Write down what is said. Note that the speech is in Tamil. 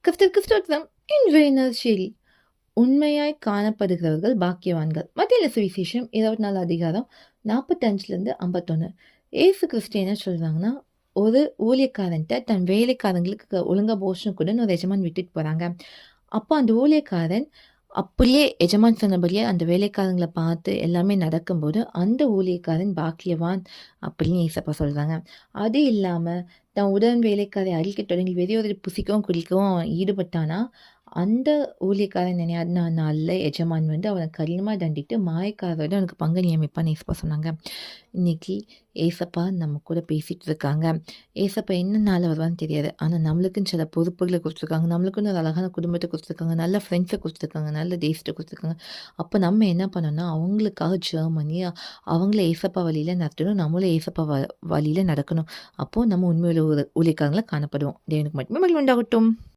கிறிஸ்துவம் இன்றைய நற்செய்தி. உண்மையாய் காணப்படுகிறவர்கள் பாக்கியவான்கள். மத்தேயு சுவிசேஷம் 24 அதிகாரம் 45லேருந்து 51. ஏசு கிறிஸ்து என்ன சொல்றாங்கன்னா, ஒரு ஊழியக்காரன்ட்ட தன் வேலைக்காரங்களுக்கு ஒழுங்கா போஷணம் கூடன்னு ஒரு எஜமான் விட்டுட்டு போறாங்க. அப்போ அந்த ஊழியக்காரன் அப்படியே எஜமான் சொன்னபடியே அந்த வேலைக்காரங்கள பார்த்து எல்லாமே நடக்கும்போது, அந்த ஊழியக்காரன் பாக்கியவான் அப்படின்னு ஏசப்பா சொல்றாங்க. அது இல்லாம தன் உடன் வேலைக்காரை அழிக்கத் தொடங்கி வெறியொரு புசிக்கவும் குடிக்கவும் ஈடுபட்டானா, அந்த ஊழியக்காரன் என்ன நாள்ல எஜமான் வந்து அவன கடினமா தண்டித்து மாயக்காரரோட அவனுக்கு பங்கு நியமிப்பான்னு ஏசப்பா சொன்னாங்க. இன்னைக்கு ஏசப்பா நம்ம கூட பேசிட்டு இருக்காங்க. ஏசப்பா என்ன நாள்ல வருவான்னு தெரியாது. ஆனா நம்மளுக்குன்னு சில பொறுப்புகள குடுத்துருக்காங்க. நம்மளுக்குன்னு ஒரு அழகான குடும்பத்த குடுத்துருக்காங்க. நல்ல ஃப்ரெண்ட்ஸ குடுத்துருக்காங்க. நல்ல தேசத்த குடுத்துருக்காங்க. அப்ப நம்ம என்ன பண்ணணும்னா, அவங்களுக்காக ஜெபம் பண்ணி அவங்கள ஏசப்பா வழியில நடத்தணும். நம்மளும் ஏசப்பா வழியில நடக்கணும். அப்போ நம்ம உண்மையுள்ள ஊழியக்காரங்களா காணப்படுவோம். தேவனுக்கு மட்டுமே மகிமை உண்டாகட்டும்.